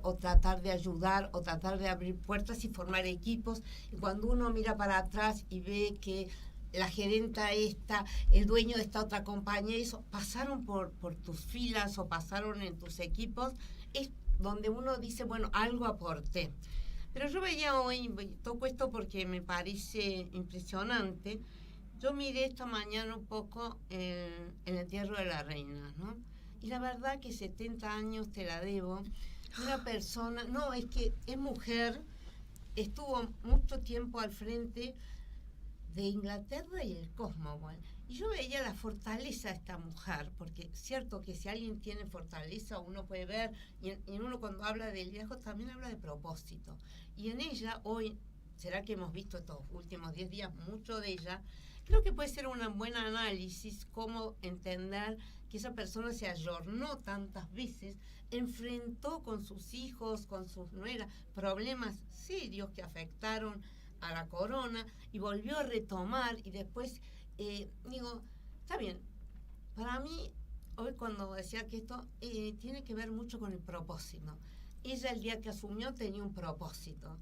o tratar de ayudar o tratar de abrir puertas y formar equipos. Y cuando uno mira para atrás y ve que la gerenta esta, el dueño de esta otra compañía, eso, pasaron por tus filas o pasaron en tus equipos, es donde uno dice, bueno, algo aporté. Pero yo veía hoy, toco esto porque me parece impresionante, yo miré esta mañana un poco el entierro de la reina, ¿no? Y la verdad que 70 años te la debo. Una persona, no, es que es mujer, estuvo mucho tiempo al frente de Inglaterra y el Cosmos. Y yo veía la fortaleza de esta mujer, porque es cierto que si alguien tiene fortaleza, uno puede ver, y uno cuando habla de liderazgo también habla de propósito. Y en ella, hoy, será que hemos visto estos últimos 10 días mucho de ella, creo que puede ser un buen análisis, cómo entender que esa persona se ayornó tantas veces, enfrentó con sus hijos, con sus nueras, problemas serios que afectaron a la corona y volvió a retomar y después, digo, está bien, para mí, hoy cuando decía que esto tiene que ver mucho con el propósito. Ella el día que asumió tenía un propósito.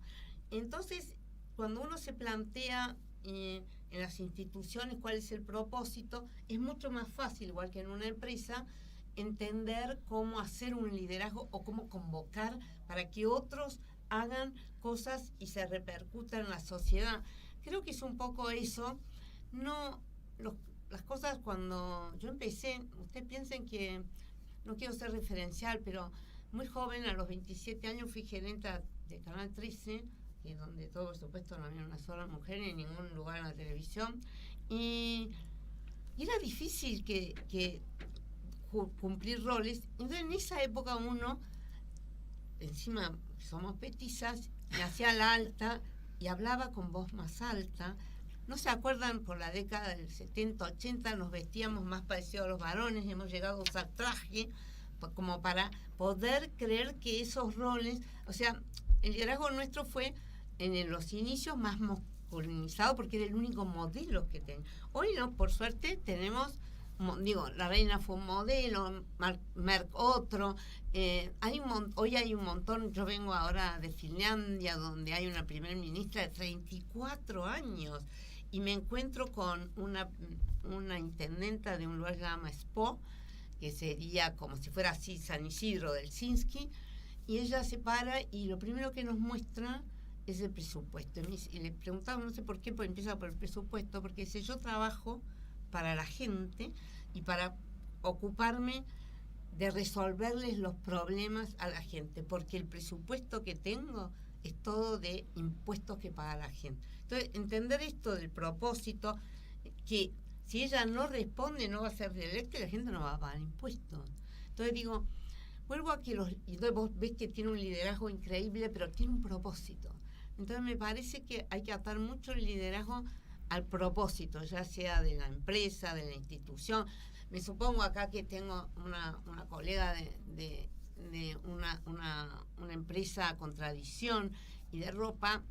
Entonces, cuando uno se plantea en las instituciones cuál es el propósito, es mucho más fácil, igual que en una empresa, entender cómo hacer un liderazgo o cómo convocar para que otros hagan cosas y se repercutan en la sociedad. Creo que es un poco eso. No, las cosas cuando yo empecé, ustedes piensen que, no quiero ser referencial, pero muy joven, a los 27 años fui gerenta de Canal 13, que donde todo, por supuesto, no había una sola mujer en ningún lugar en la televisión, y era difícil que cumplir roles. Entonces en esa época uno, encima somos petizas, me hacía la alta y hablaba con voz más alta. ¿No se acuerdan? Por la década del 70, 80 nos vestíamos más parecidos a los varones, hemos llegado a usar traje como para poder creer que esos roles, o sea, el liderazgo nuestro fue en los inicios más masculinizado porque era el único modelo que tenía. Hoy no, por suerte tenemos, la reina fue un modelo, Merck otro, hoy hay un montón. Yo vengo ahora de Finlandia, donde hay una primer ministra de 34 años, y me encuentro con una intendenta de un lugar que se llama Spo, que sería como si fuera así San Isidro del Helsinki, y ella se para y lo primero que nos muestra es el presupuesto. Y le preguntaba, no sé por qué, pues empieza por el presupuesto, porque dice, yo trabajo para la gente y para ocuparme de resolverles los problemas a la gente, porque el presupuesto que tengo es todo de impuestos que paga la gente. Entonces, entender esto del propósito, que si ella no responde no va a ser reelecta y la gente no va a pagar impuestos. Entonces digo, vuelvo a que y entonces vos ves que tiene un liderazgo increíble, pero tiene un propósito. Entonces me parece que hay que atar mucho el liderazgo al propósito, ya sea de la empresa, de la institución. Me supongo acá que tengo una colega de una empresa con tradición y de ropa,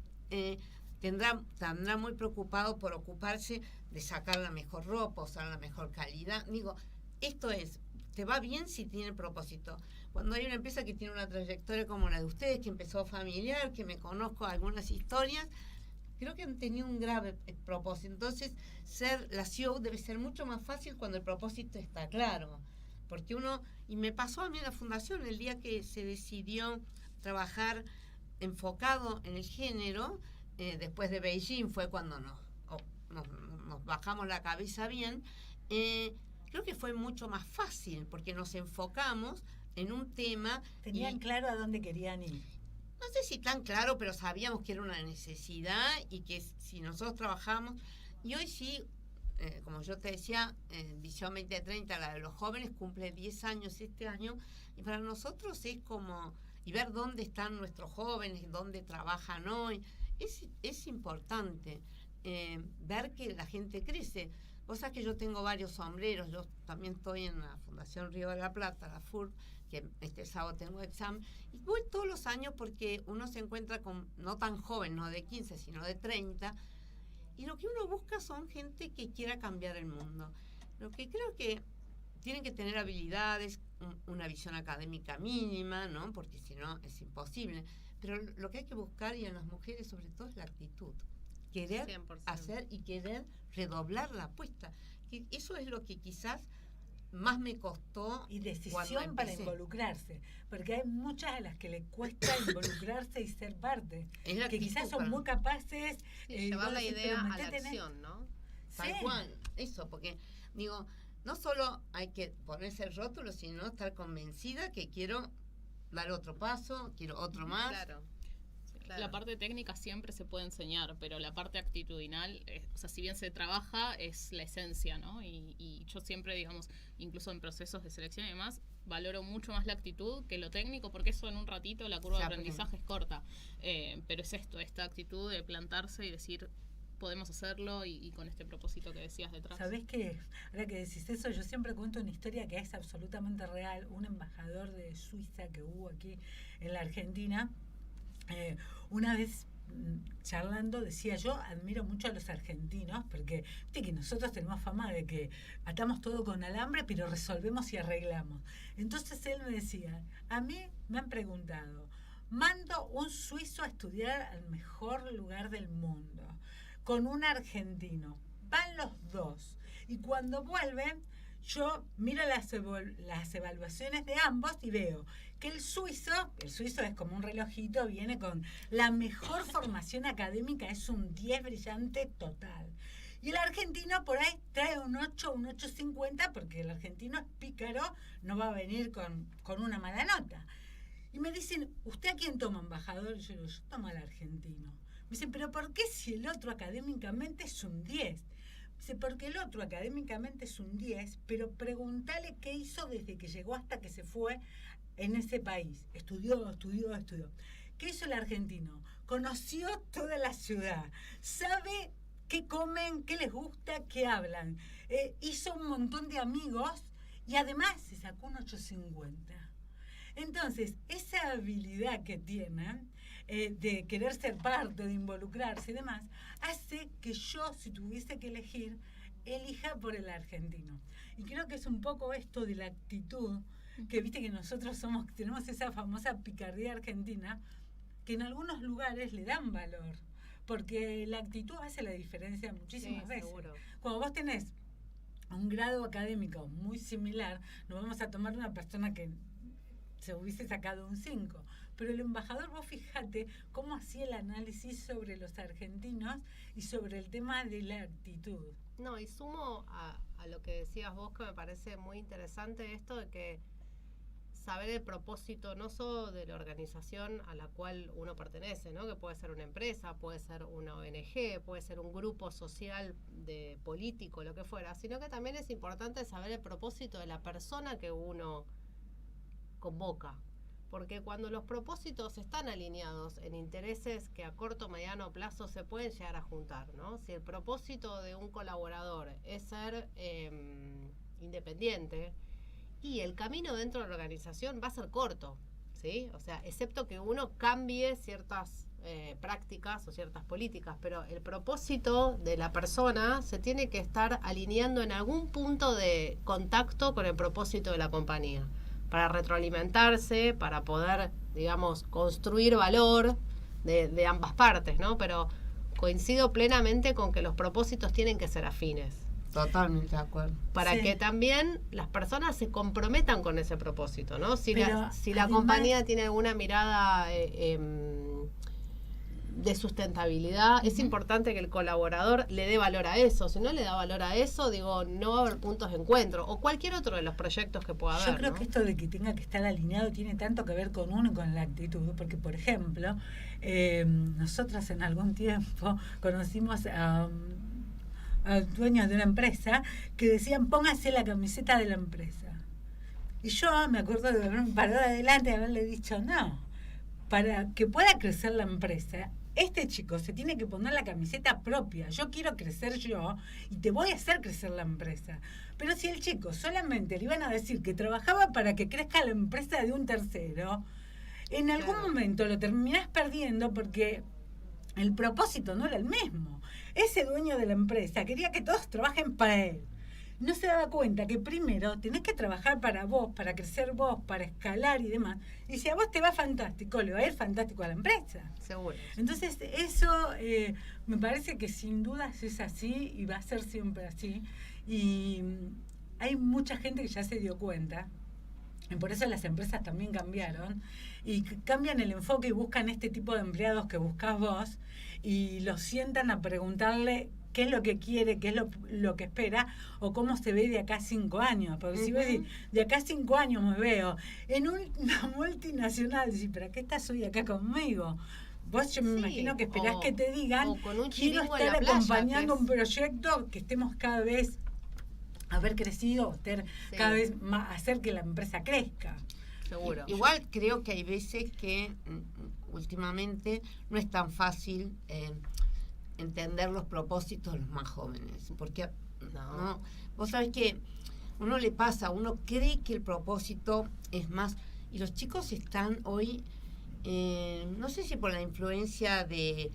tendrá muy preocupado por ocuparse de sacar la mejor ropa, usar la mejor calidad. Digo, esto te va bien si tiene propósito. Cuando hay una empresa que tiene una trayectoria como la de ustedes, que empezó familiar, que me conozco algunas historias, creo que han tenido un grave propósito. Entonces, ser la CEO debe ser mucho más fácil cuando el propósito está claro. Porque y me pasó a mí en la fundación, el día que se decidió trabajar enfocado en el género, después de Beijing fue cuando nos bajamos la cabeza bien, creo que fue mucho más fácil, porque nos enfocamos en un tema. Tenían claro a dónde querían ir. No sé si tan claro, pero sabíamos que era una necesidad y que si nosotros trabajamos, y hoy sí, como yo te decía, Visión 2030, la de los jóvenes, cumple 10 años este año, y para nosotros es como, y ver dónde están nuestros jóvenes, dónde trabajan hoy, es importante ver que la gente crece. Vos sabés que yo tengo varios sombreros, yo también estoy en la Fundación Río de la Plata, la FURB, que este sábado tengo examen, y voy todos los años porque uno se encuentra con, no tan joven, no de 15, sino de 30, y lo que uno busca son gente que quiera cambiar el mundo. Lo que creo que tienen que tener habilidades, una visión académica mínima, ¿no? Porque si no es imposible. Pero lo que hay que buscar, y en las mujeres sobre todo, es la actitud. Querer 100%. hacer y querer redoblar la apuesta. Que eso es lo que quizás más me costó. Y decisión para involucrarse, porque hay muchas a las que le cuesta involucrarse y ser parte, que quizás son muy capaces. Llevar la idea a la acción, ¿no? Tal cual, eso, porque digo, no solo hay que ponerse el rótulo, sino estar convencida que quiero dar otro paso, quiero otro más. Claro. La parte técnica siempre se puede enseñar, pero la parte actitudinal, o sea, si bien se trabaja, es la esencia, ¿no? Y yo siempre, digamos, incluso en procesos de selección y demás, valoro mucho más la actitud que lo técnico, porque eso en un ratito la curva de aprendizaje es corta. Pero es esto, esta actitud de plantarse y decir, podemos hacerlo y con este propósito que decías detrás. ¿Sabés qué? Ahora que decís eso, yo siempre cuento una historia que es absolutamente real. Un embajador de Suiza que hubo aquí en la Argentina, una vez charlando decía, yo admiro mucho a los argentinos porque viste que nosotros tenemos fama de que atamos todo con alambre pero resolvemos y arreglamos. Entonces él me decía, a mí me han preguntado, mando un suizo a estudiar al mejor lugar del mundo con un argentino, van los dos y cuando vuelven yo miro las evaluaciones de ambos y veo que el suizo es como un relojito, viene con la mejor formación académica, es un 10 brillante total. Y el argentino por ahí trae un 8, un 8.50, porque el argentino es pícaro, no va a venir con una mala nota. Y me dicen, ¿usted a quién toma, embajador? Y yo digo, yo tomo al argentino. Me dicen, ¿pero por qué si el otro académicamente es un 10? Dice, porque el otro académicamente es un 10, pero pregúntale qué hizo desde que llegó hasta que se fue en ese país. Estudió. ¿Qué hizo el argentino? Conoció toda la ciudad, sabe qué comen, qué les gusta, qué hablan. Hizo un montón de amigos y además se sacó un 850. Entonces, esa habilidad que tienen de querer ser parte, de involucrarse y demás, hace que yo, si tuviese que elegir, elija por el argentino. Y creo que es un poco esto de la actitud, que viste que nosotros tenemos esa famosa picardía argentina, que en algunos lugares le dan valor, porque la actitud hace la diferencia muchísimas veces. Seguro. Cuando vos tenés un grado académico muy similar, no vamos a tomar una persona que se hubiese sacado un 5. Pero el embajador, vos fíjate cómo hacía el análisis sobre los argentinos y sobre el tema de la actitud. No, y sumo a lo que decías vos, que me parece muy interesante esto de que saber el propósito no solo de la organización a la cual uno pertenece, ¿no? Que puede ser una empresa, puede ser una ONG, puede ser un grupo social de político, lo que fuera, sino que también es importante saber el propósito de la persona que uno convoca, porque cuando los propósitos están alineados en intereses que a corto o mediano plazo se pueden llegar a juntar, ¿no? Si el propósito de un colaborador es ser independiente, y el camino dentro de la organización va a ser corto, ¿sí? O sea, excepto que uno cambie ciertas prácticas o ciertas políticas, pero el propósito de la persona se tiene que estar alineando en algún punto de contacto con el propósito de la compañía, para retroalimentarse, para poder, digamos, construir valor de ambas partes, ¿no? Pero coincido plenamente con que los propósitos tienen que ser afines. Totalmente de acuerdo. Para Sí. que también las personas se comprometan con ese propósito, ¿no? Si la además, compañía tiene alguna mirada de sustentabilidad, es importante que el colaborador le dé valor a eso. Si no le da valor a eso, digo, no va a haber puntos de encuentro. O cualquier otro de los proyectos que pueda haber. Yo creo ¿no? que esto de que tenga que estar alineado tiene tanto que ver con uno y con la actitud, porque por ejemplo, nosotras en algún tiempo conocimos a dueños de una empresa que decían, póngase la camiseta de la empresa. Y yo me acuerdo de haberme parado adelante y haberle dicho, no, para que pueda crecer la empresa, este chico se tiene que poner la camiseta propia. Yo quiero crecer yo y te voy a hacer crecer la empresa. Pero si el chico solamente le iban a decir que trabajaba para que crezca la empresa de un tercero, en algún momento lo terminás perdiendo porque el propósito no era el mismo. Ese dueño de la empresa quería que todos trabajen para él. No se daba cuenta que primero tenés que trabajar para vos, para crecer vos, para escalar y demás. Y si a vos te va fantástico, le va a ir fantástico a la empresa. Seguro. Entonces, eso me parece que sin dudas es así y va a ser siempre así. Y hay mucha gente que ya se dio cuenta. Y por eso las empresas también cambiaron. Y cambian el enfoque y buscan este tipo de empleados que buscás vos y los sientan a preguntarle qué es lo que quiere, qué es lo que espera o cómo se ve de acá a 5 años. Porque si vos decís, de acá a 5 años me veo en una multinacional, decís, ¿para qué estás hoy acá conmigo? Vos yo me imagino que esperás que te digan, quiero estar acompañando un proyecto que estemos cada vez, haber crecido, cada vez más, hacer que la empresa crezca. Seguro. Igual creo que hay veces que últimamente no es tan fácil entender los propósitos de los más jóvenes, porque no, vos sabés que uno le pasa, uno cree que el propósito es más, y los chicos están hoy, no sé si por la influencia de,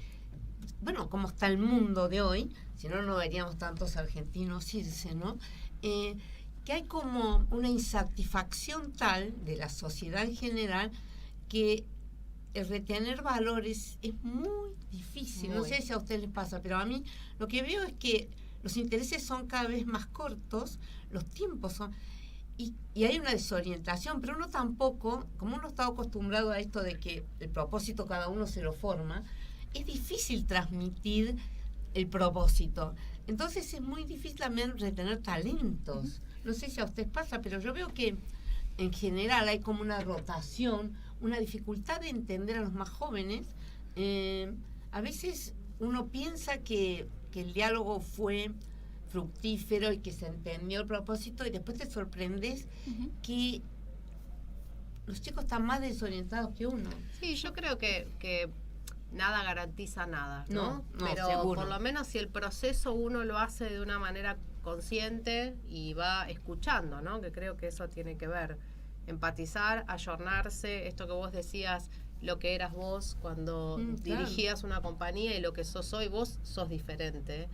bueno, cómo está el mundo de hoy, si no, no veríamos tantos argentinos irse, ¿no? Que hay como una insatisfacción tal de la sociedad en general que el retener valores es muy difícil. No sé si a ustedes les pasa, pero a mí lo que veo es que los intereses son cada vez más cortos, los tiempos son... Y hay una desorientación, pero uno tampoco, como uno está acostumbrado a esto de que el propósito cada uno se lo forma, es difícil transmitir el propósito. Entonces es muy difícil también retener talentos. No sé si a ustedes pasa, pero yo veo que en general hay como una rotación, una dificultad de entender a los más jóvenes. A veces uno piensa que el diálogo fue fructífero y que se entendió el propósito y después te sorprendes que los chicos están más desorientados que uno. Sí, yo creo que nada garantiza nada, ¿no? Pero seguro. Por lo menos si el proceso uno lo hace de una manera consciente y va escuchando, ¿no? Que creo que eso tiene que ver. Empatizar, ayornarse, esto que vos decías, lo que eras vos cuando dirigías una compañía y lo que sos hoy, vos sos diferente.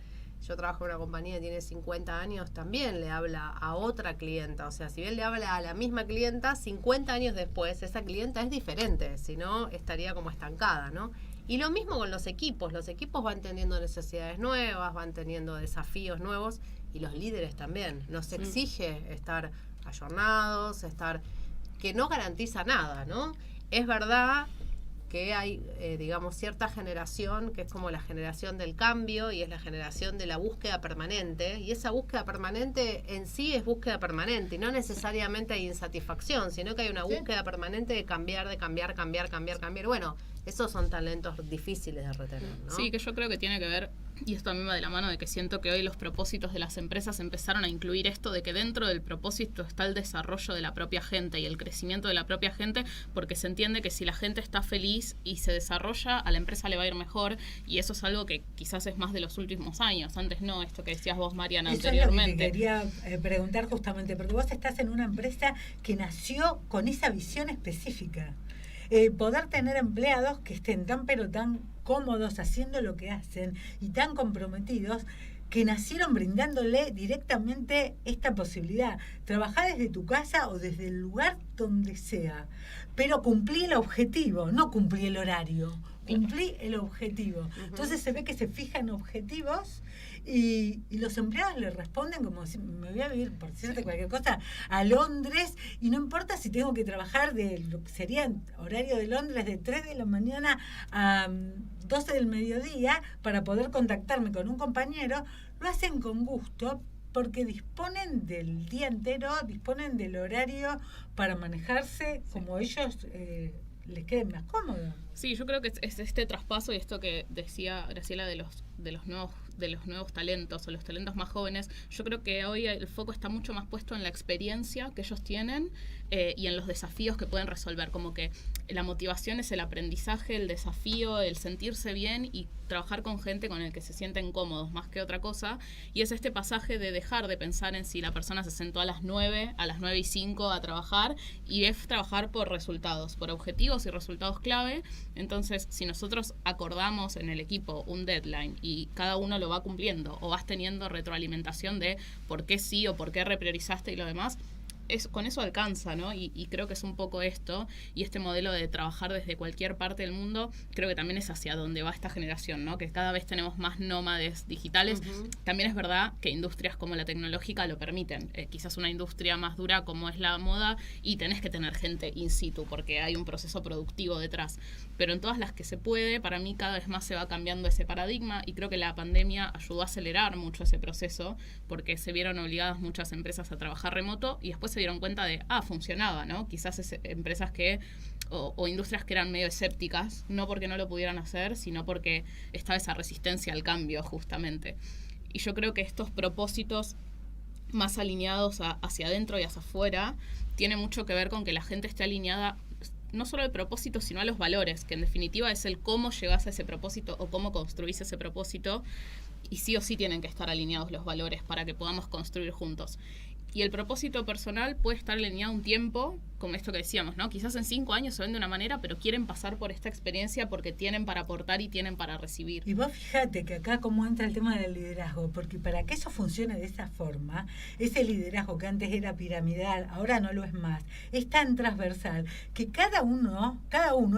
Yo trabajo en una compañía que tiene 50 años, también le habla a otra clienta. O sea, si bien le habla a la misma clienta, 50 años después esa clienta es diferente, si no estaría como estancada, ¿no? Y lo mismo con los equipos van teniendo necesidades nuevas, van teniendo desafíos nuevos y los líderes también. Nos exige estar ayornados, que no garantiza nada, ¿no? Es verdad que hay, digamos, cierta generación que es como la generación del cambio y es la generación de la búsqueda permanente, y esa búsqueda permanente en sí es búsqueda permanente y no necesariamente hay insatisfacción, sino que hay una búsqueda permanente de cambiar. Bueno, esos son talentos difíciles de retener, ¿no? Sí, que yo creo que tiene que ver, y esto a mí me va de la mano de que siento que hoy los propósitos de las empresas empezaron a incluir esto de que dentro del propósito está el desarrollo de la propia gente y el crecimiento de la propia gente, porque se entiende que si la gente está feliz y se desarrolla, a la empresa le va a ir mejor, y eso es algo que quizás es más de los últimos años. Antes no, esto que decías vos, Mariana, anteriormente. Eso es lo que te quería preguntar justamente, porque vos estás en una empresa que nació con esa visión específica. Poder tener empleados que estén tan pero tan cómodos haciendo lo que hacen y tan comprometidos que nacieron brindándole directamente esta posibilidad. Trabajar desde tu casa o desde el lugar donde sea, pero cumplí el objetivo, no cumplí el horario, cumplí el objetivo. Entonces se ve que se fijan objetivos y los empleados le responden como si me voy a vivir, por decirte cualquier cosa, a Londres, y no importa si tengo que trabajar de lo que sería horario de Londres de 3 de la mañana a 12 del mediodía para poder contactarme con un compañero, lo hacen con gusto porque disponen del día entero, disponen del horario para manejarse como ellos les quede más cómodo. Sí, yo creo que es este traspaso y esto que decía Graciela de los nuevos talentos o los talentos más jóvenes. Yo creo que hoy el foco está mucho más puesto en la experiencia que ellos tienen y en los desafíos que pueden resolver. Como que la motivación es el aprendizaje, el desafío, el sentirse bien y trabajar con gente con el que se sienten cómodos más que otra cosa. Y es este pasaje de dejar de pensar en si la persona se sentó a las 9:05 a trabajar, y es trabajar por resultados, por objetivos y resultados clave. Entonces, si nosotros acordamos en el equipo un deadline y cada uno lo va cumpliendo o vas teniendo retroalimentación de por qué sí o por qué repriorizaste y lo demás, con eso alcanza, ¿no? Y creo que es un poco esto, y este modelo de trabajar desde cualquier parte del mundo, creo que también es hacia donde va esta generación, ¿no? Que cada vez tenemos más nómades digitales. También es verdad que industrias como la tecnológica lo permiten. Quizás una industria más dura como es la moda y tenés que tener gente in situ porque hay un proceso productivo detrás. Pero en todas las que se puede, para mí cada vez más se va cambiando ese paradigma y creo que la pandemia ayudó a acelerar mucho ese proceso porque se vieron obligadas muchas empresas a trabajar remoto y después se dieron cuenta de, funcionaba, ¿no? Quizás empresas o industrias que eran medio escépticas, no porque no lo pudieran hacer, sino porque estaba esa resistencia al cambio justamente. Y yo creo que estos propósitos más alineados hacia adentro y hacia afuera tiene mucho que ver con que la gente esté alineada no solo al propósito, sino a los valores, que en definitiva es el cómo llegás a ese propósito o cómo construís ese propósito, y sí o sí tienen que estar alineados los valores para que podamos construir juntos. Y el propósito personal puede estar alineado un tiempo, como esto que decíamos, ¿no? Quizás en 5 años se ven de una manera, pero quieren pasar por esta experiencia porque tienen para aportar y tienen para recibir. Y vos fíjate que acá cómo entra el tema del liderazgo, porque para que eso funcione de esa forma, ese liderazgo que antes era piramidal, ahora no lo es más, es tan transversal que cada uno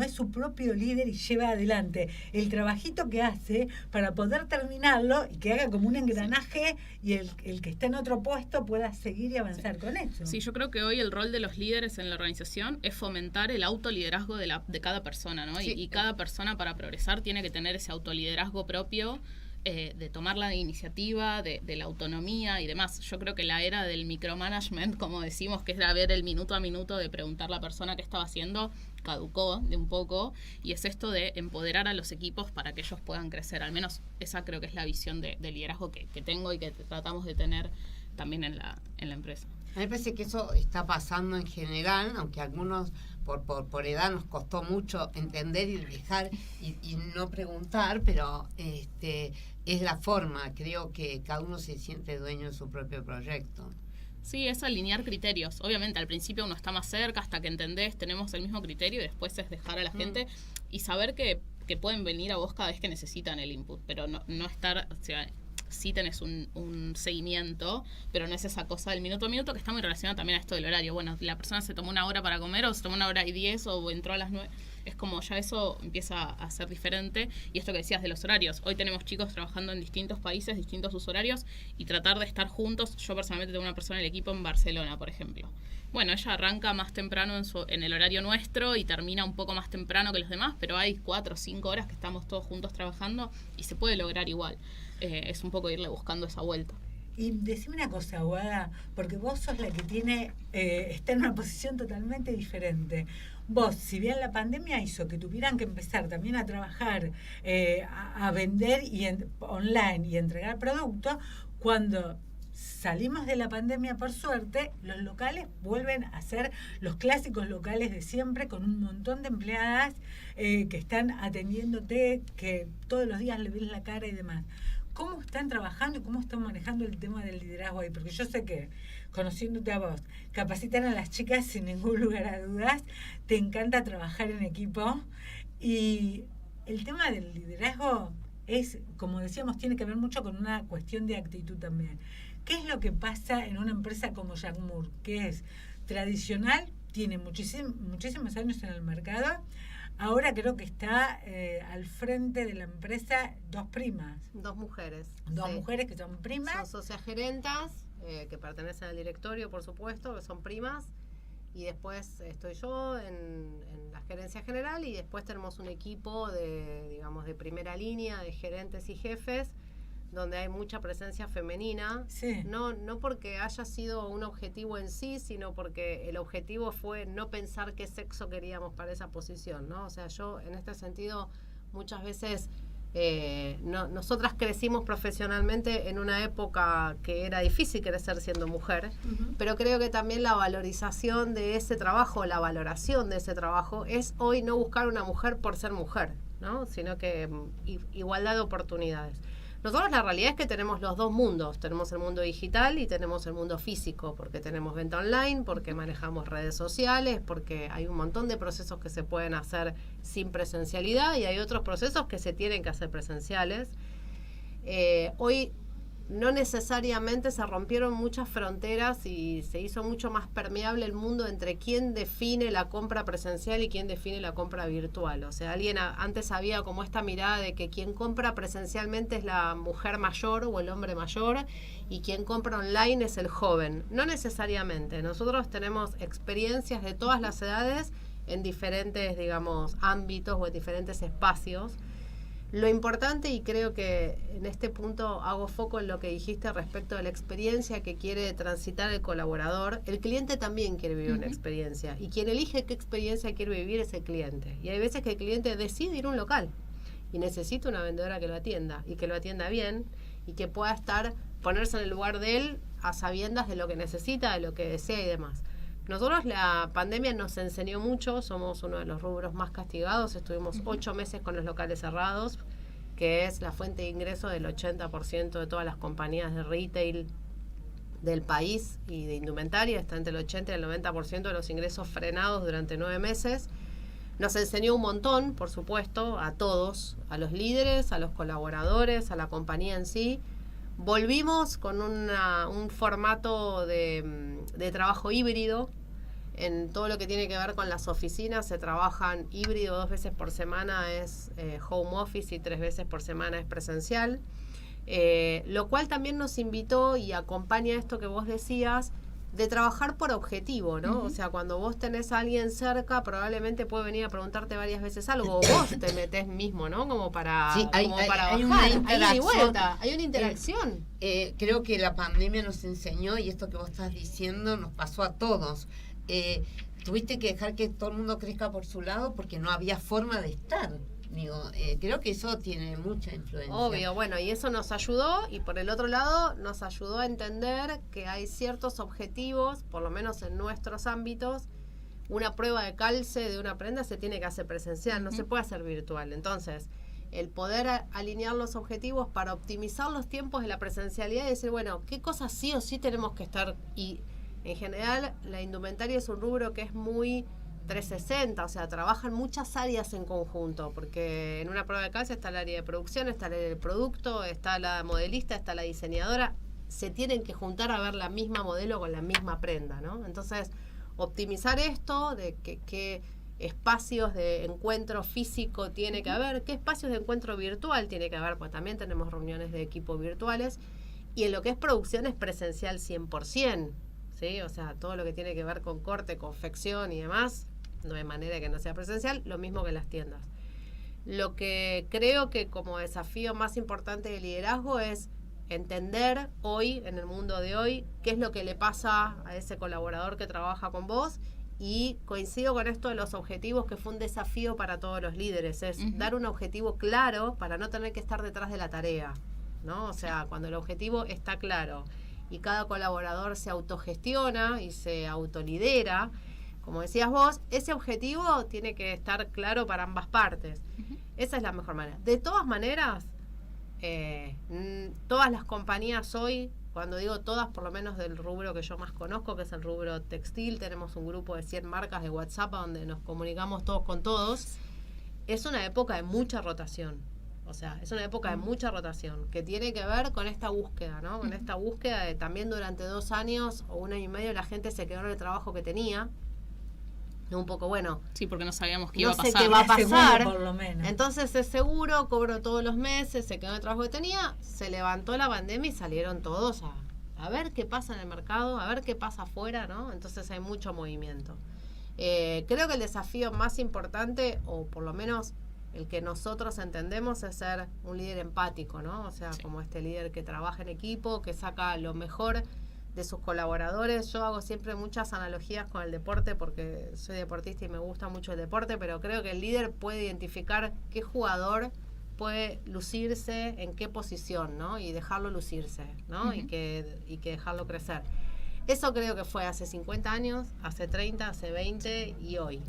es su propio líder y lleva adelante el trabajito que hace para poder terminarlo y que haga como un engranaje y el que está en otro puesto pueda seguir y avanzar con eso. Sí, yo creo que hoy el rol de los líderes en la organización es fomentar el autoliderazgo de cada persona, ¿no? Sí. Y cada persona para progresar tiene que tener ese autoliderazgo propio, de tomar la iniciativa, de la autonomía y demás. Yo creo que la era del micromanagement, como decimos, que era ver el minuto a minuto de preguntar a la persona qué estaba haciendo, caducó de un poco, y es esto de empoderar a los equipos para que ellos puedan crecer. Al menos esa creo que es la visión de liderazgo que tengo y que tratamos de tener también en la empresa. A mí me parece que eso está pasando en general, aunque a algunos por edad nos costó mucho entender y dejar y no preguntar, pero es la forma. Creo que cada uno se siente dueño de su propio proyecto. Sí, es alinear criterios. Obviamente al principio uno está más cerca hasta que entendés, tenemos el mismo criterio, y después es dejar a la gente y saber que pueden venir a vos cada vez que necesitan el input, pero no estar... O sea, sí tenés un seguimiento, pero no es esa cosa del minuto a minuto que está muy relacionada también a esto del horario. Bueno, la persona se tomó 1 hora para comer o se tomó 1 hora y 10 o entró a las 9. Es como ya eso empieza a ser diferente. Y esto que decías de los horarios. Hoy tenemos chicos trabajando en distintos países, distintos usos horarios, y tratar de estar juntos. Yo personalmente tengo una persona en el equipo en Barcelona, por ejemplo. Bueno, ella arranca más temprano en el horario nuestro y termina un poco más temprano que los demás, pero hay 4 o 5 horas que estamos todos juntos trabajando y se puede lograr igual. Es un poco irle buscando esa vuelta. Y decime una cosa, Aguada, porque vos sos la que está en una posición totalmente diferente. Vos, si bien la pandemia hizo que tuvieran que empezar también a trabajar, a vender online y entregar productos, cuando salimos de la pandemia, por suerte, los locales vuelven a ser los clásicos locales de siempre, con un montón de empleadas que están atendiéndote, que todos los días le ves la cara y demás. ¿Cómo están trabajando y cómo están manejando el tema del liderazgo ahí? Porque yo sé que, conociéndote a vos, capacitan a las chicas sin ningún lugar a dudas, te encanta trabajar en equipo, y el tema del liderazgo es, como decíamos, tiene que ver mucho con una cuestión de actitud también. ¿Qué es lo que pasa en una empresa como Jack Moore, que es tradicional, tiene muchísimos años en el mercado? Ahora creo que está al frente de la empresa 2 primas. 2 mujeres. 2 sí. mujeres que son primas. Son socias gerentas, que pertenecen al directorio, por supuesto, que son primas. Y después estoy yo en la gerencia general, y después tenemos un equipo de primera línea, de gerentes y jefes, donde hay mucha presencia femenina, sí. no porque haya sido un objetivo en sí, sino porque el objetivo fue no pensar qué sexo queríamos para esa posición, ¿no? O sea, yo en este sentido muchas veces nosotras crecimos profesionalmente en una época que era difícil crecer siendo mujer, pero creo que también la valorización de ese trabajo, la valoración de ese trabajo es hoy no buscar una mujer por ser mujer, ¿no? Sino que igualdad de oportunidades. Nosotros la realidad es que tenemos los dos mundos, tenemos el mundo digital y tenemos el mundo físico, porque tenemos venta online, porque manejamos redes sociales, porque hay un montón de procesos que se pueden hacer sin presencialidad y hay otros procesos que se tienen que hacer presenciales. Hoy no necesariamente se rompieron muchas fronteras y se hizo mucho más permeable el mundo entre quién define la compra presencial y quién define la compra virtual. O sea, antes había como esta mirada de que quien compra presencialmente es la mujer mayor o el hombre mayor y quien compra online es el joven. No necesariamente. Nosotros tenemos experiencias de todas las edades en diferentes, digamos, ámbitos o en diferentes espacios. Lo importante, y creo que en este punto hago foco en lo que dijiste respecto de la experiencia que quiere transitar el colaborador, el cliente también quiere vivir una experiencia y quien elige qué experiencia quiere vivir es el cliente. Y hay veces que el cliente decide ir a un local y necesita una vendedora que lo atienda y que lo atienda bien y que pueda ponerse en el lugar de él a sabiendas de lo que necesita, de lo que desea y demás. Nosotros la pandemia nos enseñó mucho, somos uno de los rubros más castigados, estuvimos 8 meses con los locales cerrados, que es la fuente de ingreso del 80% de todas las compañías de retail del país y de indumentaria, está entre el 80 y el 90% de los ingresos frenados durante 9 meses. Nos enseñó un montón, por supuesto, a todos, a los líderes, a los colaboradores, a la compañía en sí. Volvimos con un formato de trabajo híbrido. En todo lo que tiene que ver con las oficinas se trabajan híbrido, 2 veces por semana es home office y 3 veces por semana es presencial. Lo cual también nos invitó y acompaña esto que vos decías, de trabajar por objetivo, ¿no? O sea, cuando vos tenés a alguien cerca, probablemente puede venir a preguntarte varias veces algo, o vos te metés mismo, ¿no? Como para, sí, hay bajar. Una interacción. Hay una interacción. Creo que la pandemia nos enseñó, y esto que vos estás diciendo nos pasó a todos. Tuviste que dejar que todo el mundo crezca por su lado porque no había forma de estar. Digo, creo que eso tiene mucha influencia. Obvio, bueno, y eso nos ayudó, y por el otro lado nos ayudó a entender que hay ciertos objetivos, por lo menos en nuestros ámbitos, una prueba de calce de una prenda se tiene que hacer presencial, no se puede hacer virtual. Entonces, el poder alinear los objetivos para optimizar los tiempos de la presencialidad y decir, bueno, ¿qué cosas sí o sí tenemos que estar? Y en general, la indumentaria es un rubro que es muy 360, o sea, trabajan muchas áreas en conjunto, porque en una prueba de calce está el área de producción, está el área del producto, está la modelista, está la diseñadora, se tienen que juntar a ver la misma modelo con la misma prenda, ¿no? Entonces, optimizar esto de qué espacios de encuentro físico tiene que haber, qué espacios de encuentro virtual tiene que haber, pues también tenemos reuniones de equipo virtuales, y en lo que es producción es presencial 100%, ¿sí? O sea, todo lo que tiene que ver con corte, confección y demás, no hay manera que no sea presencial, lo mismo que las tiendas. Lo que creo que como desafío más importante de liderazgo es entender hoy, en el mundo de hoy, qué es lo que le pasa a ese colaborador que trabaja con vos, y coincido con esto de los objetivos, que fue un desafío para todos los líderes, es dar un objetivo claro para no tener que estar detrás de la tarea, ¿no? O sea, cuando el objetivo está claro y cada colaborador se autogestiona y se autolidera, como decías vos, ese objetivo tiene que estar claro para ambas partes. Esa es la mejor manera. De todas maneras, todas las compañías hoy, cuando digo todas, por lo menos del rubro que yo más conozco, que es el rubro textil, tenemos un grupo de 100 marcas de WhatsApp donde nos comunicamos todos con todos, es una época de mucha rotación. O sea, es una época de mucha rotación que tiene que ver con esta búsqueda, ¿no? Con esta búsqueda de también durante 2 años o 1 año y medio la gente se quedó en el trabajo que tenía. Un poco, bueno, sí, porque no sabíamos qué iba a pasar. No sé qué va a pasar. Seguro, por lo menos. Entonces es seguro, cobró todos los meses, se quedó en el trabajo que tenía, se levantó la pandemia y salieron todos a ver qué pasa en el mercado, a ver qué pasa afuera, ¿no? Entonces hay mucho movimiento. Creo que el desafío más importante, o por lo menos el que nosotros entendemos, es ser un líder empático, ¿no? O sea, sí, como este líder que trabaja en equipo, que saca lo mejor de sus colaboradores. Yo hago siempre muchas analogías con el deporte porque soy deportista y me gusta mucho el deporte, pero creo que el líder puede identificar qué jugador puede lucirse en qué posición, ¿no? Y dejarlo lucirse, ¿no? Y que dejarlo crecer. Eso creo que fue hace 50 años, hace 30, hace 20 y hoy.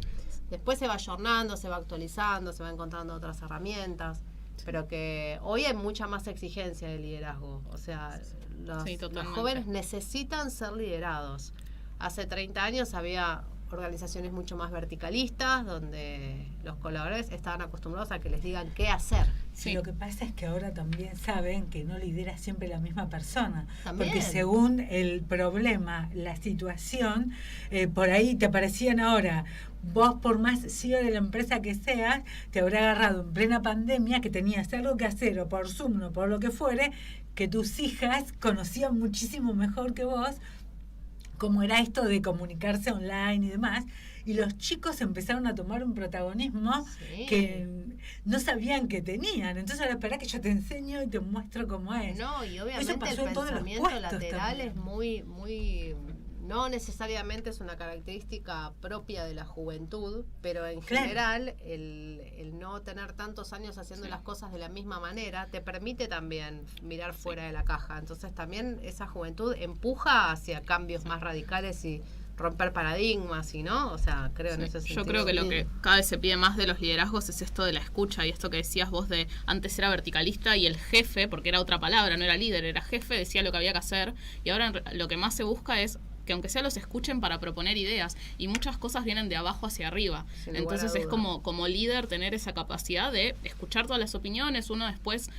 Después se va ayornando, se va actualizando, se va encontrando otras herramientas. pero que hoy hay mucha más exigencia de liderazgo. O sea, los jóvenes necesitan ser liderados. Hace 30 años había organizaciones mucho más verticalistas, donde los colaboradores estaban acostumbrados a que les digan qué hacer. Sí, lo que pasa es que ahora también saben que no lidera siempre la misma persona. ¿También? Porque según el problema, la situación, por ahí te aparecían ahora, vos por más CEO de la empresa que seas, te habrá agarrado en plena pandemia que tenías algo que hacer, o por Zoom, o por lo que fuere, que tus hijas conocían muchísimo mejor que vos cómo era esto de comunicarse online y demás, y los chicos empezaron a tomar un protagonismo que no sabían que tenían. Entonces ahora espera que yo te enseño y te muestro cómo es. No, y obviamente el pensamiento lateral es muy, muy... No necesariamente es una característica propia de la juventud, pero en general el no tener tantos años haciendo las cosas de la misma manera te permite también mirar fuera de la caja. Entonces también esa juventud empuja hacia cambios más radicales y romper paradigmas, y no, o sea, creo en ese sentido. Yo creo que lo que cada vez se pide más de los liderazgos es esto de la escucha, y esto que decías vos de antes era verticalista y el jefe, porque era otra palabra, no era líder, era jefe, decía lo que había que hacer, y ahora lo que más se busca es que aunque sea los escuchen para proponer ideas, y muchas cosas vienen de abajo hacia arriba. Entonces es como líder tener esa capacidad de escuchar todas las opiniones. Uno después,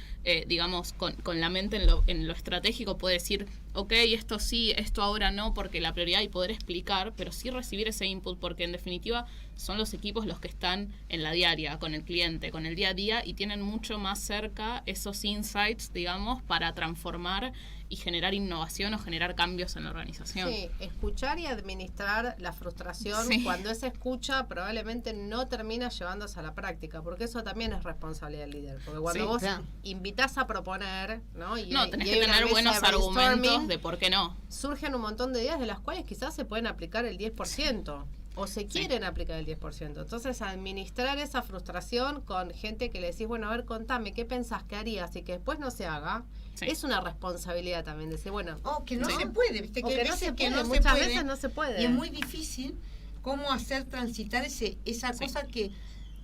digamos, con la mente en lo estratégico puede decir, ok, esto sí, esto ahora no, porque la prioridad, y poder explicar, pero sí recibir ese input, porque en definitiva son los equipos los que están en la diaria, con el cliente, con el día a día, y tienen mucho más cerca esos insights, digamos, para transformar y generar innovación o generar cambios en la organización. Sí, escuchar y administrar la frustración. Cuando esa escucha probablemente no termina llevándose a la práctica, porque eso también es responsabilidad del líder. Porque cuando vos invitás a proponer, ¿no? Tenés que tener buenos argumentos de por qué no. Surgen un montón de ideas de las cuales quizás se pueden aplicar el 10%. O se quieren aplicar el 10%. Entonces, administrar esa frustración con gente que le decís, bueno, a ver, contame, ¿qué pensás que harías? Y que después no se haga, es una responsabilidad también. Decir, bueno... que no se puede, ¿viste? Que no se puede, muchas veces no se puede. Y es muy difícil cómo hacer transitar esa cosa que...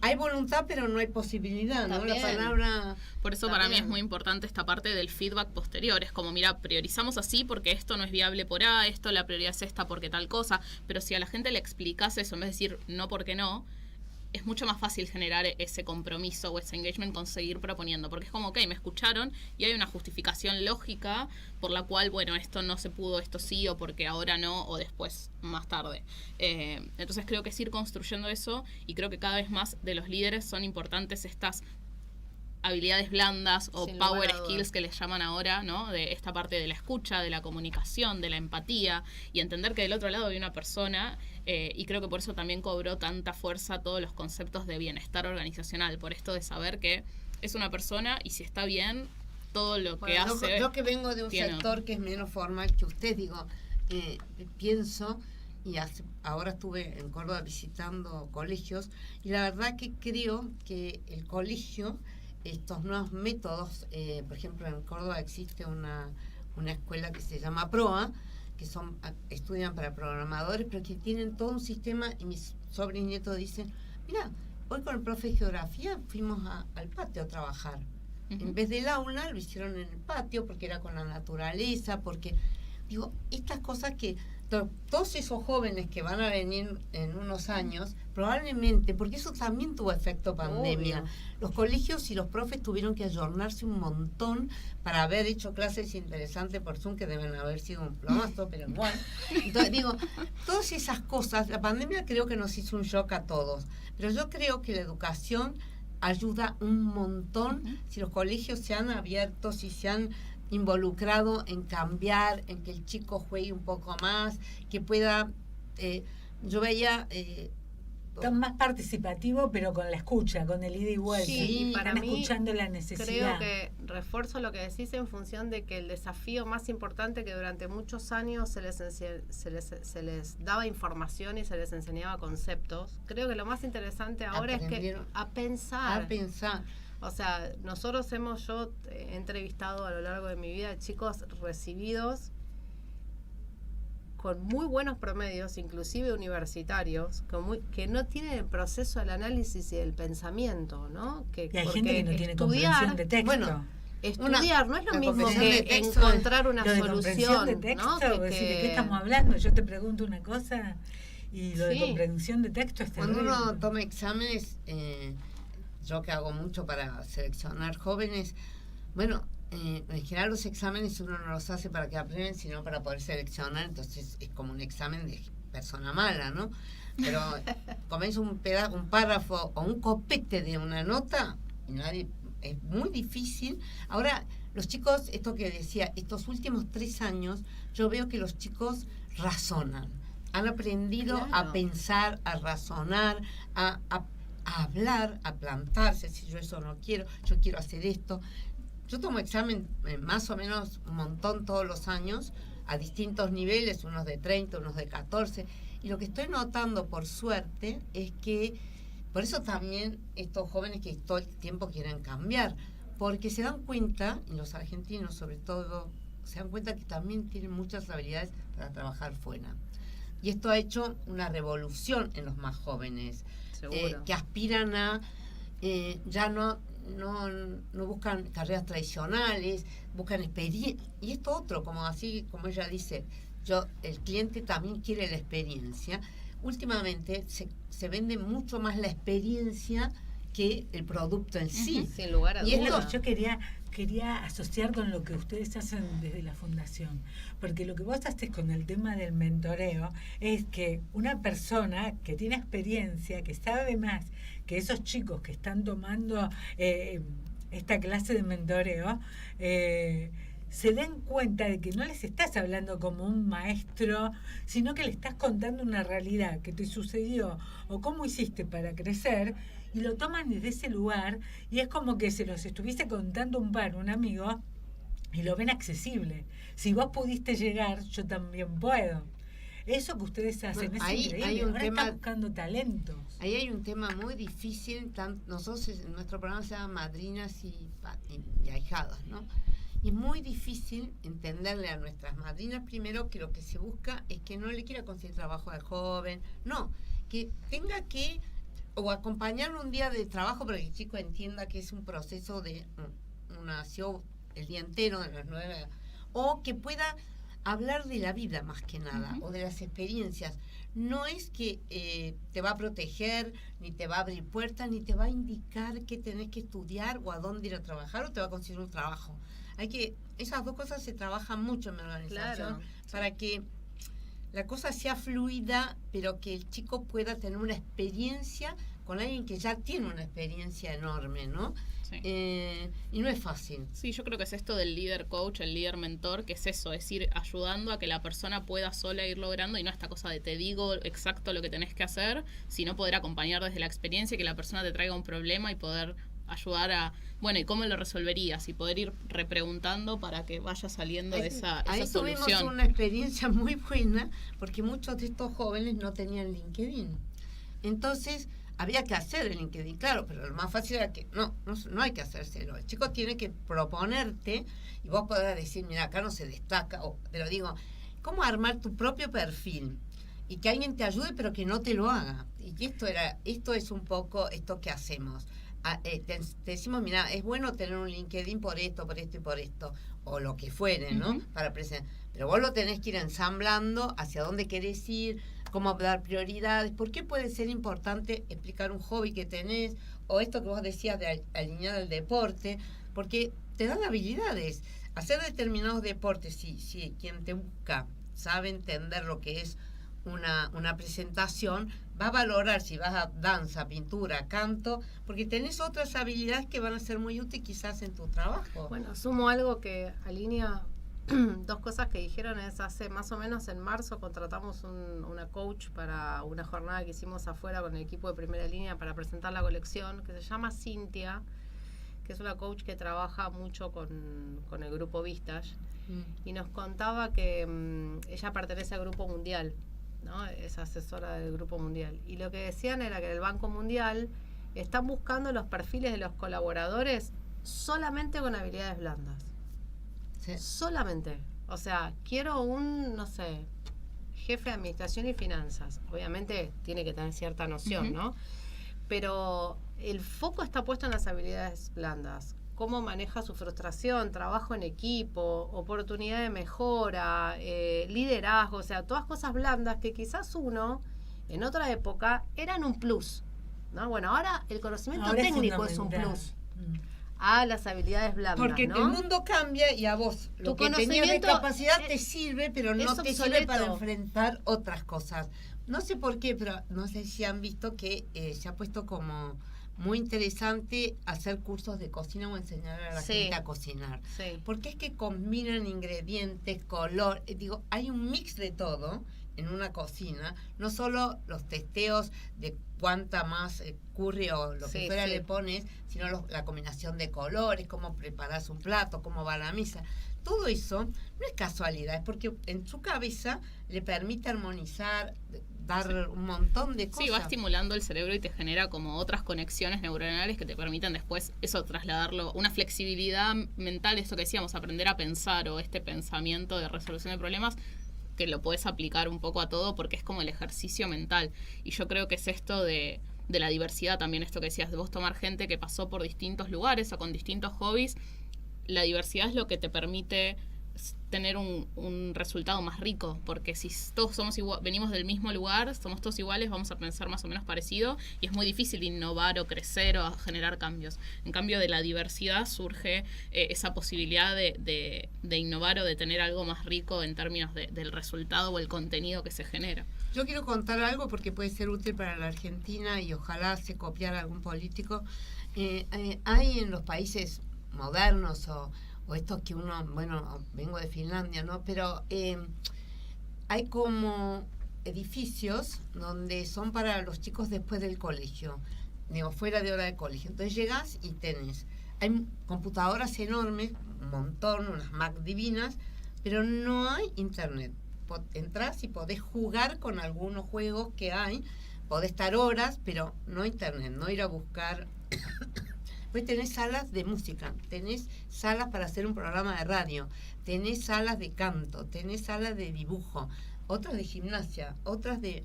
Hay voluntad, pero no hay posibilidad, ¿no? La palabra... Por eso para mí es muy importante esta parte del feedback posterior. Es como, mira, priorizamos así porque esto no es viable por A, esto la prioridad es esta porque tal cosa. Pero si a la gente le explicas eso, en vez de decir no porque no, es mucho más fácil generar ese compromiso o ese engagement con seguir proponiendo. Porque es como, ok, me escucharon y hay una justificación lógica por la cual, bueno, esto no se pudo, esto sí, o porque ahora no, o después, más tarde. Entonces creo que es ir construyendo eso, y creo que cada vez más de los líderes son importantes estas habilidades blandas o power skills que les llaman ahora, ¿no? De esta parte de la escucha, de la comunicación, de la empatía, y entender que del otro lado hay una persona, y creo que por eso también cobró tanta fuerza todos los conceptos de bienestar organizacional, por esto de saber que es una persona y si está bien, todo lo que hace... Yo que vengo de un sector que es menos formal que usted, digo, pienso, y ahora estuve en Córdoba visitando colegios, y la verdad que creo que el colegio, estos nuevos métodos, por ejemplo en Córdoba existe una escuela que se llama PROA, que estudian para programadores, pero que tienen todo un sistema, y mis sobrinietos dicen, mira, hoy con el profe de geografía fuimos al patio a trabajar. En vez del aula lo hicieron en el patio porque era con la naturaleza, porque digo, estas cosas que todos esos jóvenes que van a venir en unos años, probablemente, porque eso también tuvo efecto pandemia, los colegios y los profes tuvieron que ayornarse un montón para haber hecho clases interesantes por Zoom, que deben haber sido un plomazo, pero igual. Entonces digo, todas esas cosas, la pandemia creo que nos hizo un shock a todos, pero yo creo que la educación ayuda un montón si los colegios se han abierto, si se han involucrado en cambiar, en que el chico juegue un poco más, que pueda, yo veía... Tan más participativo, pero con la escucha, con el ida y vuelta. Sí, para están mí, escuchando la necesidad. Creo que refuerzo lo que decís en función de que el desafío más importante que durante muchos años se les daba información y se les enseñaba conceptos. Creo que lo más interesante ahora es que a pensar. O sea, yo he entrevistado a lo largo de mi vida chicos recibidos con muy buenos promedios, inclusive universitarios, que no tienen el proceso del análisis y del pensamiento, ¿no? Y hay gente que no tiene comprensión de texto. Bueno, estudiar no es lo mismo que texto, encontrar una lo de solución, de texto, ¿no? ¿de qué estamos hablando? Yo te pregunto una cosa y lo de comprensión de texto es terrible. Cuando uno toma exámenes, yo que hago mucho para seleccionar jóvenes, bueno, en general los exámenes uno no los hace para que aprendan, sino para poder seleccionar, entonces es como un examen de persona mala, ¿no? Pero comienza un párrafo o un copete de una nota y nadie, es muy difícil. Ahora, los chicos, esto que decía, estos últimos 3 años, yo veo que los chicos razonan, han aprendido a pensar, a razonar, a hablar, a plantarse, si yo eso no quiero, yo quiero hacer esto. Yo tomo examen más o menos un montón todos los años, a distintos niveles, unos de 30, unos de 14, y lo que estoy notando, por suerte, es que, por eso también estos jóvenes que todo el tiempo quieren cambiar, porque se dan cuenta, y los argentinos sobre todo, se dan cuenta que también tienen muchas habilidades para trabajar fuera. Y esto ha hecho una revolución en los más jóvenes, que aspiran a, ya no buscan carreras tradicionales, buscan experiencia. Y esto otro, como ella dice, el cliente también quiere la experiencia. Últimamente se vende mucho más la experiencia que el producto en sí. Sin lugar a dudas. Yo quería asociar con lo que ustedes hacen desde la fundación, porque lo que vos haces con el tema del mentoreo es que una persona que tiene experiencia, que sabe más que esos chicos que están tomando esta clase de mentoreo, se den cuenta de que no les estás hablando como un maestro, sino que le estás contando una realidad que te sucedió o cómo hiciste para crecer, y lo toman desde ese lugar, y es como que se los estuviese contando un amigo, y lo ven accesible. Si vos pudiste llegar, yo también puedo. Eso que ustedes hacen es increíble. Hay un Ahora tema, están buscando talentos. Ahí hay un tema muy difícil. Nosotros en nuestro programa se llama Madrinas y Ahijadas, ¿no? Y es muy difícil entenderle a nuestras madrinas, primero, que lo que se busca es que no le quiera conseguir trabajo al joven, no, que tenga que o acompañarlo un día de trabajo para que el chico entienda que es un proceso de nació el día entero, de las 9, o que pueda hablar de la vida más que nada, o de las experiencias. No es que te va a proteger, ni te va a abrir puertas, ni te va a indicar qué tenés que estudiar o a dónde ir a trabajar o te va a conseguir un trabajo. Esas dos cosas se trabajan mucho en mi organización, para que la cosa sea fluida, pero que el chico pueda tener una experiencia con alguien que ya tiene una experiencia enorme, ¿no? Sí. Y no es fácil. Sí, yo creo que es esto del líder coach, el líder mentor, que es eso, es ir ayudando a que la persona pueda sola ir logrando, y no esta cosa de te digo exacto lo que tenés que hacer, sino poder acompañar desde la experiencia, que la persona te traiga un problema y poder ayudar a, bueno, ¿y cómo lo resolverías? Y poder ir repreguntando para que vaya saliendo esa solución. Ahí tuvimos una experiencia muy buena, porque muchos de estos jóvenes no tenían LinkedIn. Entonces, había que hacer el LinkedIn, claro, pero lo más fácil era que no hay que hacérselo. El chico tiene que proponerte y vos podrás decir, mira, acá no se destaca, o te lo digo, ¿cómo armar tu propio perfil? Y que alguien te ayude, pero que no te lo haga. Y esto es un poco esto que hacemos. Te decimos, mira, es bueno tener un LinkedIn por esto y por esto, o lo que fuere, ¿no? Para presentar. Pero vos lo tenés que ir ensamblando hacia dónde querés ir, cómo dar prioridades, por qué puede ser importante explicar un hobby que tenés, o esto que vos decías de alinear el deporte, porque te dan habilidades. Hacer determinados deportes, si quien te busca sabe entender lo que es una presentación, va a valorar si vas a danza, pintura, canto, porque tenés otras habilidades que van a ser muy útiles quizás en tu trabajo. Bueno, sumo algo que alinea dos cosas que dijeron. Es hace más o menos en marzo contratamos una coach para una jornada que hicimos afuera con el equipo de Primera Línea para presentar la colección, que se llama Cintia, que es una coach que trabaja mucho con el grupo Vistage, y nos contaba que ella pertenece al Grupo Mundial, ¿no? Es asesora del Grupo Mundial, y lo que decían era que en el Banco Mundial están buscando los perfiles de los colaboradores solamente con habilidades blandas. Sí. Solamente. O sea, quiero un, no sé, jefe de administración y finanzas. Obviamente tiene que tener cierta noción, ¿no? Pero el foco está puesto en las habilidades blandas. Cómo maneja su frustración, trabajo en equipo, oportunidad de mejora, liderazgo, o sea, todas cosas blandas que quizás uno, en otra época, eran un plus, ¿no? Bueno, ahora el conocimiento Ahora técnico es un plus a las habilidades blandas, Porque ¿no? el mundo cambia y a vos lo Tu que tenías de conocimiento capacidad te sirve, pero no te sirve obsoleto. para enfrentar otras cosas. No sé por qué, pero no sé si han visto que se ha puesto como muy interesante hacer cursos de cocina o enseñar a la Sí. gente a cocinar. Sí. Porque es que combinan ingredientes, color, digo, hay un mix de todo en una cocina, no solo los testeos de cuánta más curry o lo que Sí, fuera sí. le pones, sino la combinación de colores, cómo preparas un plato, cómo va la mesa. Todo eso no es casualidad, es porque en su cabeza le permite armonizar, dar un montón de cosas. Sí, va estimulando el cerebro y te genera como otras conexiones neuronales que te permiten después eso trasladarlo, una flexibilidad mental, esto que decíamos, aprender a pensar o este pensamiento de resolución de problemas que lo puedes aplicar un poco a todo porque es como el ejercicio mental. Y yo creo que es esto de la diversidad también, esto que decías, de vos tomar gente que pasó por distintos lugares o con distintos hobbies. La diversidad es lo que te permite tener un resultado más rico, porque si todos somos igual, venimos del mismo lugar, somos todos iguales, vamos a pensar más o menos parecido y es muy difícil innovar o crecer o generar cambios. En cambio, de la diversidad surge esa posibilidad de innovar o de tener algo más rico en términos del resultado o el contenido que se genera. Yo quiero contar algo porque puede ser útil para la Argentina y ojalá se copiara algún político. Hay en los países modernos o estos que uno, bueno, vengo de Finlandia, ¿no? Pero hay como edificios donde son para los chicos después del colegio, digo, fuera de hora de colegio. Entonces llegas y hay computadoras enormes, un montón, unas Mac divinas, pero no hay internet. Entrás y podés jugar con algunos juegos que hay, podés estar horas, pero no internet, no ir a buscar. Pues tenés salas de música, tenés salas para hacer un programa de radio, tenés salas de canto, tenés salas de dibujo, otras de gimnasia, otras de...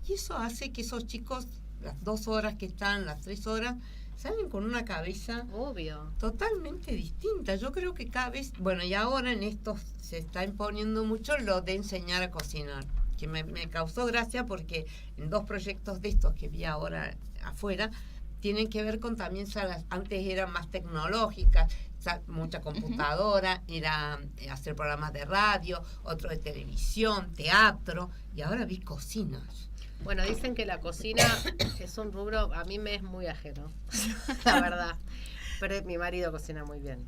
Y eso hace que esos chicos, las 2 horas que están, las 3 horas, salen con una cabeza Obvio. totalmente distinta. Yo creo que cada vez, bueno, y ahora en esto se está imponiendo mucho lo de enseñar a cocinar, que me causó gracia porque en 2 proyectos de estos que vi ahora afuera, tienen que ver con también salas, antes eran más tecnológicas, mucha computadora, era hacer programas de radio, otro de televisión, teatro, y ahora vi cocinas. Bueno, dicen que la cocina es un rubro, a mí me es muy ajeno, la verdad. Pero mi marido cocina muy bien.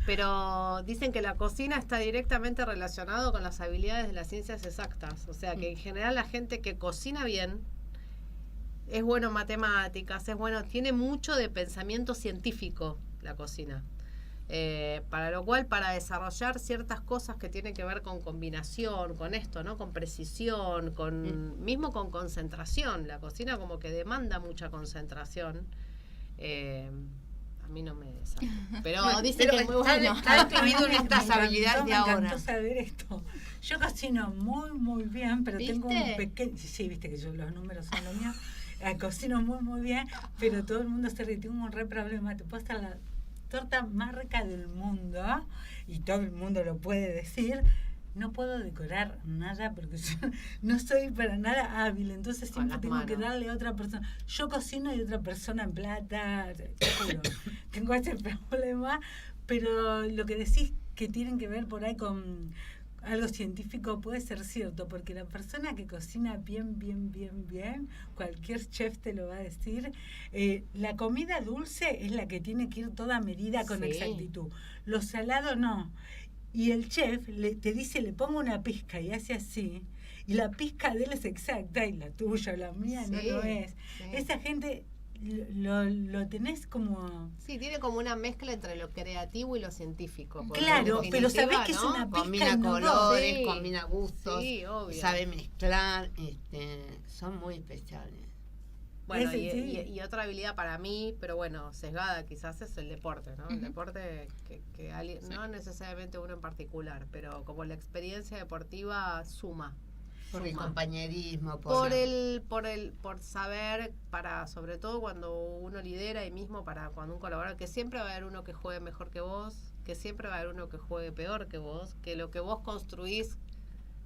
Pero dicen que la cocina está directamente relacionado con las habilidades de las ciencias exactas. O sea, que en general la gente que cocina bien es bueno en matemáticas, es bueno, tiene mucho de pensamiento científico la cocina. Para lo cual, para desarrollar ciertas cosas que tienen que ver con combinación, con esto, ¿no? Con precisión, mismo con concentración. La cocina como que demanda mucha concentración. A mí no me sale. Pero Bueno, dicen que es muy bueno. Está incluido en estas habilidades de Me ahora. encantó saber esto. Yo cocino muy, muy bien, pero tengo un ¿Viste? pequeño... Sí, viste que yo los números son lo mío. Cocino muy, muy bien, pero todo el mundo se ríe. Tengo un re problema. Te puedo hacer la torta más rica del mundo y todo el mundo lo puede decir. No puedo decorar nada porque yo no soy para nada hábil, entonces Con siempre las tengo que manos. darle a otra persona. Yo cocino y otra persona en plata, te juro. Tengo ese problema, pero lo que decís que tienen que ver por ahí con algo científico puede ser cierto, porque la persona que cocina bien, cualquier chef te lo va a decir, la comida dulce es la que tiene que ir toda medida con Sí. exactitud. Lo salado no. Y el chef te dice, le pongo una pizca y hace así, y la pizca de él es exacta y la tuya, la mía no Sí, lo es. sí. Esa gente lo tenés como... Sí, tiene como una mezcla entre lo creativo y lo científico. porque Claro, en pero definitiva, sabés que es ¿no? una pizca Combina y no dos. colores, Sí. combina gustos, Sí, obvio. sabe mezclar, son muy especiales. Bueno, Ese sí. y otra habilidad para mí, pero bueno, sesgada quizás, es el deporte, ¿no? El Ujú. deporte que alguien, Sí. no necesariamente uno en particular, pero como la experiencia deportiva suma. Por el suma. compañerismo, por saber, para sobre todo cuando uno lidera y mismo para cuando un colaborador, que siempre va a haber uno que juegue mejor que vos, que siempre va a haber uno que juegue peor que vos, que lo que vos construís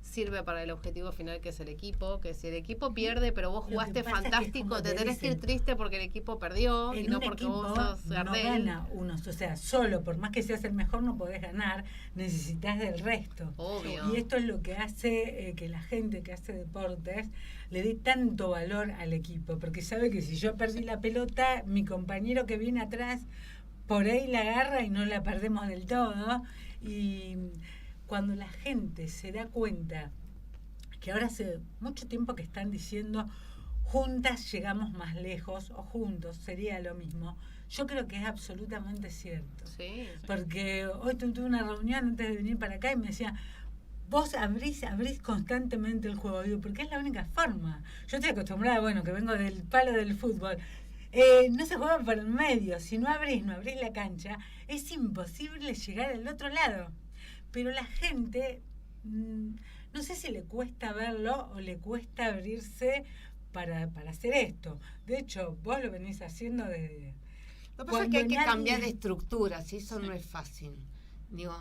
sirve para el objetivo final, que es el equipo, que si el equipo pierde pero vos Lo que jugaste pasa es que, fantástico, como te te tenés que ir dicen, triste porque el equipo perdió y en no un porque equipo vos sos no Gardel. gana uno, o sea, solo, por más que seas el mejor, no podés ganar, necesitas del resto. Obvio. Y esto es lo que hace que la gente que hace deportes le dé tanto valor al equipo, porque sabe que si yo perdí la pelota, mi compañero que viene atrás por ahí la agarra y no la perdemos del todo. Y cuando la gente se da cuenta que ahora hace mucho tiempo que están diciendo juntas llegamos más lejos, o juntos sería lo mismo, yo creo que es absolutamente cierto. Sí. Porque hoy tuve una reunión antes de venir para acá y me decía, vos abrís constantemente el juego. Digo, porque es la única forma. Yo estoy acostumbrada, bueno, que vengo del palo del fútbol. No se juega por el medio. Si no abrís la cancha, es imposible llegar al otro lado. Pero la gente, no sé si le cuesta verlo o le cuesta abrirse para hacer esto. De hecho, vos lo venís haciendo desde... Lo que pasa es que hay que cambiar de estructuras, y eso no es fácil. Digo,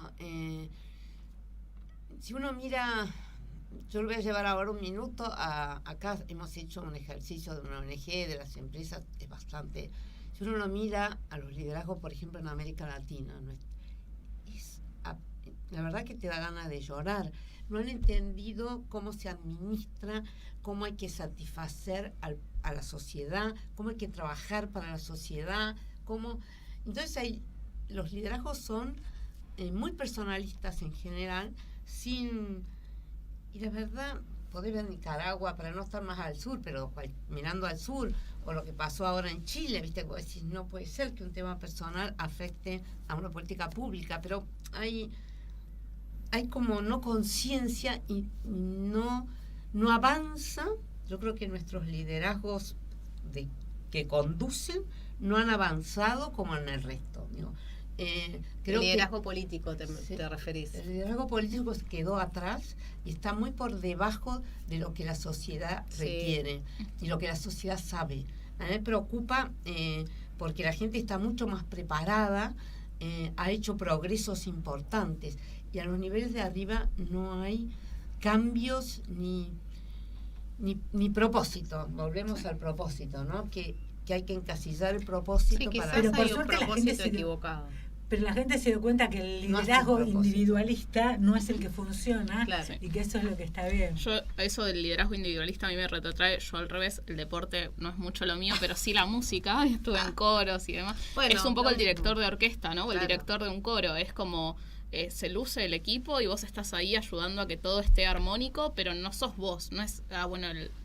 si uno mira, yo lo voy a llevar ahora un minuto, acá hemos hecho un ejercicio de una ONG, de las empresas, es bastante... Si uno lo mira a los liderazgos, por ejemplo, en América Latina, la verdad que te da ganas de llorar. No han entendido cómo se administra, cómo hay que satisfacer a la sociedad, cómo hay que trabajar para la sociedad, cómo... Entonces los liderazgos son muy personalistas en general, y la verdad, podés ver Nicaragua, para no estar más al sur, pero mirando al sur, o lo que pasó ahora en Chile, viste, vos decís, no puede ser que un tema personal afecte a una política pública, pero hay como no conciencia y no avanza. Yo creo que nuestros liderazgos que conducen no han avanzado como en el resto. Digo, creo el liderazgo político te referís. El liderazgo político se quedó atrás y está muy por debajo de lo que la sociedad requiere y lo que la sociedad sabe. A mí me preocupa porque la gente está mucho más preparada, ha hecho progresos importantes, y a los niveles de arriba no hay cambios ni propósito. Volvemos al propósito, ¿no? Que hay que encasillar el propósito. Sí, para... Pero por hay un suerte propósito equivocado. Pero la gente se dio cuenta que el No es liderazgo un propósito. individualista no es el que funciona, Claro. y que eso es lo que está bien. Yo, eso del liderazgo individualista a mí me retrotrae. Yo al revés, el deporte no es mucho lo mío, pero sí la música. Estuve en coros y demás. Bueno, es un poco lo el director de orquesta, ¿no? O el Claro. director de un coro. Es como se luce el equipo y vos estás ahí ayudando a que todo esté armónico, pero no sos vos. No es,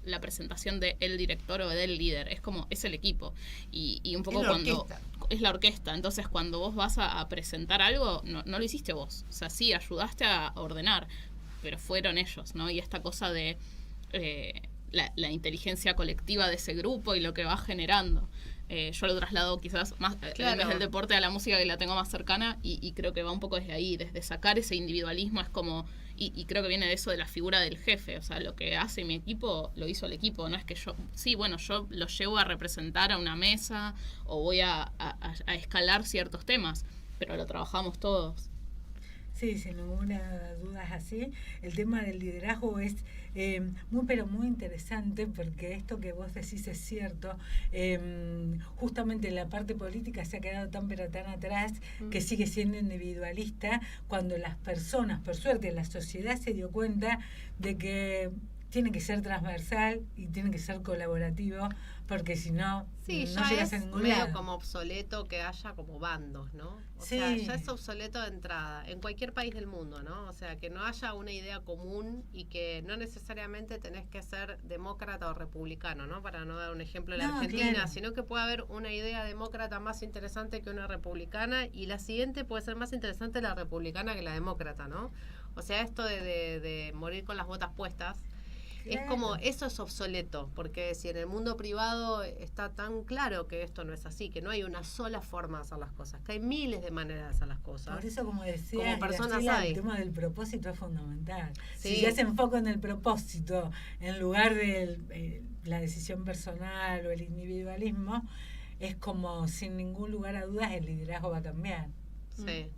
la presentación de el director o del líder. Es como, es el equipo. Y un poco Es la cuando... orquesta. Es la orquesta. Entonces, cuando vos vas a presentar algo, no lo hiciste vos. O sea, sí, ayudaste a ordenar, pero fueron ellos, ¿no? Y esta cosa de la inteligencia colectiva de ese grupo y lo que va generando. Yo lo traslado quizás más en vez del deporte a la música, que la tengo más cercana, y creo que va un poco desde ahí, desde sacar ese individualismo. Es como, y creo que viene de eso, de la figura del jefe. O sea, lo que hace mi equipo, lo hizo el equipo. No es que yo lo llevo a representar a una mesa o voy a escalar ciertos temas, pero lo trabajamos todos. Sí, sin ninguna duda es así. El tema del liderazgo es muy interesante, porque esto que vos decís es cierto. Justamente la parte política se ha quedado tan atrás, que sigue siendo individualista, cuando las personas, por suerte la sociedad se dio cuenta de que tiene que ser transversal y tiene que ser colaborativo, porque si no, Sí, no ya llegas es a ningún medio lado. como obsoleto que haya como bandos, ¿no? O Sí. sea, ya es obsoleto de entrada, en cualquier país del mundo, ¿no? O sea, que no haya una idea común y que no necesariamente tenés que ser demócrata o republicano, ¿no? Para no dar un ejemplo de la No, Argentina, claro. sino que puede haber una idea demócrata más interesante que una republicana, y la siguiente puede ser más interesante la republicana que la demócrata, ¿no? O sea, esto de morir con las botas puestas. Es como, eso es obsoleto, porque si en el mundo privado está tan claro que esto no es así, que no hay una sola forma de hacer las cosas, que hay miles de maneras de hacer las cosas. Por eso, como decía, como personas hay. El tema del propósito es fundamental. Sí. Si ya se enfoca en el propósito, en lugar de la decisión personal o el individualismo, es como, sin ningún lugar a dudas, el liderazgo va a cambiar. Sí.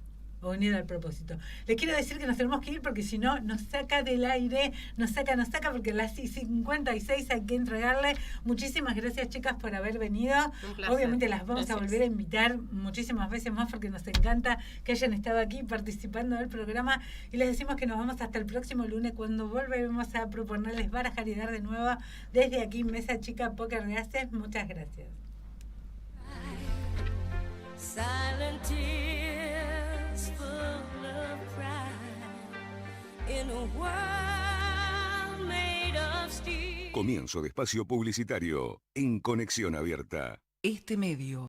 Unido al propósito. Les quiero decir que nos tenemos que ir porque si no nos saca del aire, nos saca porque a las 56 hay que entregarle. Muchísimas gracias, chicas, por haber venido. Un placer. Obviamente las vamos a volver a invitar muchísimas veces más porque nos encanta que hayan estado aquí participando del programa y les decimos que nos vamos hasta el próximo lunes cuando volvemos a proponerles barajar y dar de nuevo desde aquí Mesa Chica Póker de Haces. Muchas gracias. Silent tears full of pride in a world made of steel. Comienzo de espacio publicitario en Conexión Abierta. Este medio